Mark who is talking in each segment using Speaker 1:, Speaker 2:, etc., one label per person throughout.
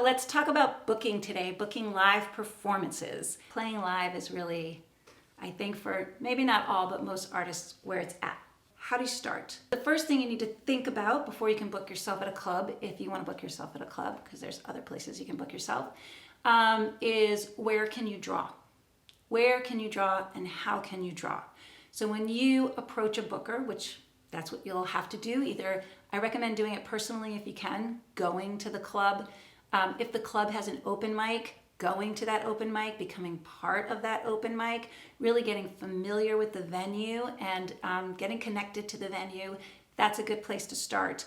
Speaker 1: let's talk about booking today, booking live performances. Playing live is really, I think for maybe not all, but most artists, where it's at. How do you start? The first thing you need to think about before you can book yourself at a club, if you want to book yourself at a club, because there's other places you can book yourself, is where can you draw? Where can you draw and how can you draw? So when you approach a booker, which that's what you'll have to do, either I recommend doing it personally if you can, going to the club. If the club has an open mic, going to that open mic, becoming part of that open mic, really getting familiar with the venue and getting connected to the venue, that's a good place to start.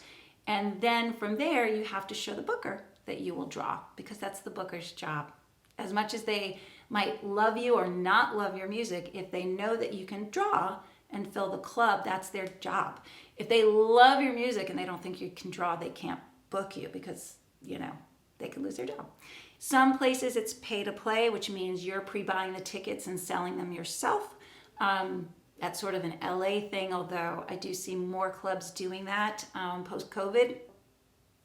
Speaker 1: And then from there, you have to show the booker that you will draw, because that's the booker's job. As much as they might love you or not love your music, if they know that you can draw and fill the club, that's their job. If they love your music and they don't think you can draw, they can't book you because, they could lose their job. Some places it's pay to play, which means you're pre-buying the tickets and selling them yourself. That's sort of an LA thing, although I do see more clubs doing that post-COVID.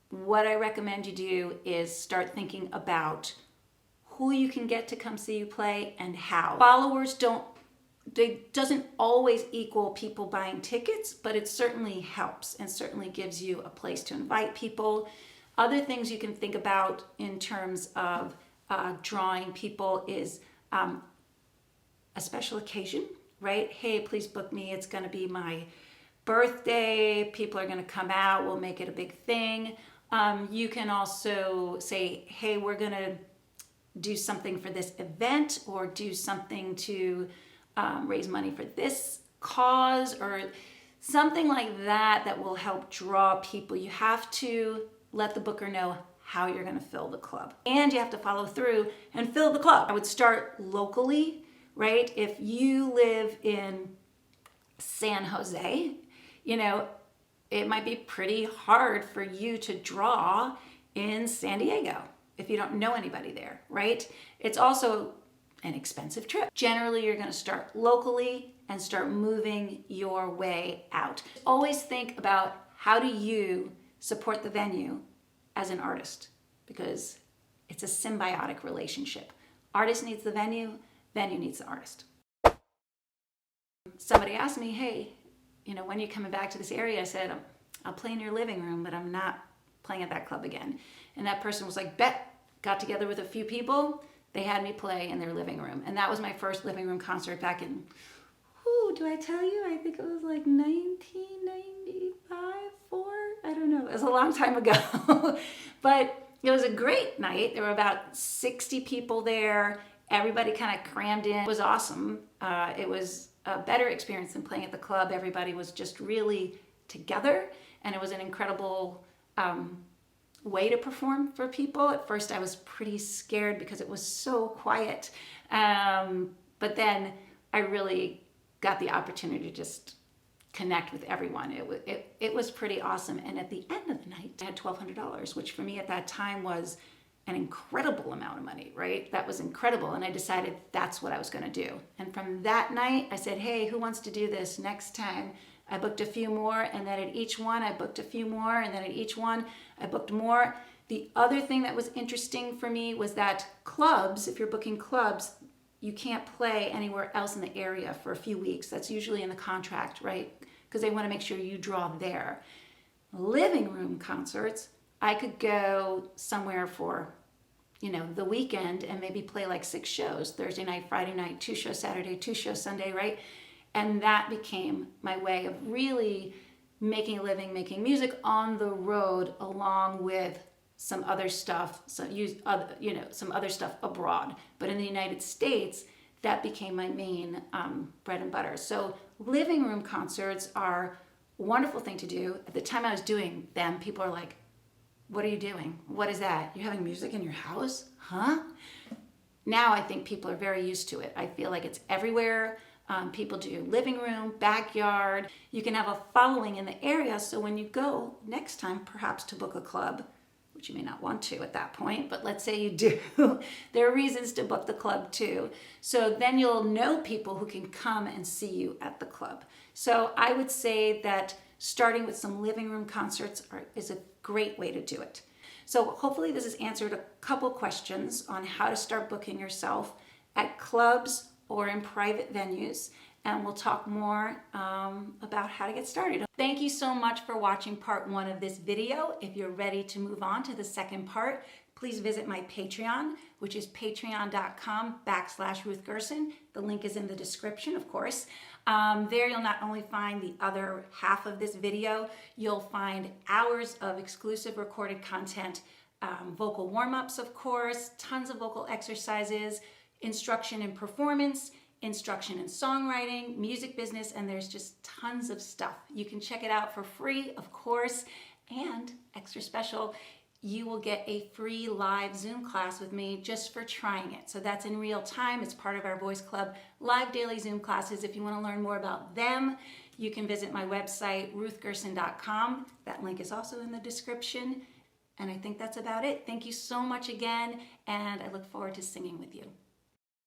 Speaker 1: What I recommend you do is start thinking about who you can get to come see you play and how. Followers doesn't always equal people buying tickets, but it certainly helps and certainly gives you a place to invite people. Other things you can think about in terms of drawing people is a special occasion, right? Hey, please book me. It's going to be my birthday. People are going to come out. We'll make it a big thing. You can also say, hey, we're going to do something for this event or do something to raise money for this cause or something like that that will help draw people. You have to let the booker know how you're going to fill the club, and you have to follow through and fill the club. I would start locally, right? If you live in San Jose, it might be pretty hard for you to draw in San Diego if you don't know anybody there, right? It's also an expensive trip. Generally, you're going to start locally and start moving your way out. Always think about how do you support the venue as an artist, because it's a symbiotic relationship. Artist needs the venue, venue needs the artist. Somebody asked me, hey, when are you coming back to this area? I said, I'll play in your living room, but I'm not playing at that club again. And that person was like, bet. Got together with a few people. They had me play in their living room. And that was my first living room concert back in, do I tell you? I think it was like 1995, 4? I don't know. It was a long time ago. But it was a great night. There were about 60 people there. Everybody kind of crammed in. It was awesome. It was a better experience than playing at the club. Everybody was just really together. And it was an incredible way to perform for people. At first I was pretty scared because it was so quiet. But then I really got the opportunity to just connect with everyone. It was pretty awesome. And at the end of the night, I had $1,200, which for me at that time was an incredible amount of money, right? That was incredible. And I decided that's what I was going to do. And from that night, I said, hey, who wants to do this next time? I booked a few more, and then at each one, I booked a few more, and then at each one, I booked more. The other thing that was interesting for me was that clubs, if you're booking clubs, you can't play anywhere else in the area for a few weeks. That's usually in the contract, right? Because they want to make sure you draw there. Living room concerts, I could go somewhere for, the weekend and maybe play like 6 shows, Thursday night, Friday night, 2 shows Saturday, 2 shows Sunday, right? And that became my way of really making a living, making music on the road, along with some other stuff, some other stuff abroad. But in the United States, that became my main bread and butter. So living room concerts are a wonderful thing to do. At the time I was doing them, people are like, what are you doing? What is that? You're having music in your house? Huh? Now I think people are very used to it. I feel like it's everywhere. People do living room, backyard. You can have a following in the area, so when you go next time, perhaps to book a club, which you may not want to at that point, but let's say you do, there are reasons to book the club too. So then you'll know people who can come and see you at the club. So I would say that starting with some living room concerts is a great way to do it. So hopefully this has answered a couple questions on how to start booking yourself at clubs or in private venues. And we'll talk more about how to get started. Thank you so much for watching part 1 of this video. If you're ready to move on to the second part, please visit my Patreon, which is patreon.com/Ruth Gerson. The link is in the description, of course. There you'll not only find the other half of this video, you'll find hours of exclusive recorded content, vocal warm-ups, of course, tons of vocal exercises, instruction in performance, instruction in songwriting, music business, and there's just tons of stuff. You can check it out for free, of course, and extra special, you will get a free live Zoom class with me just for trying it. So that's in real time. It's part of our Voice Club live daily Zoom classes. If you want to learn more about them, you can visit my website, ruthgerson.com. That link is also in the description. And I think that's about it. Thank you so much again, and I look forward to singing with you.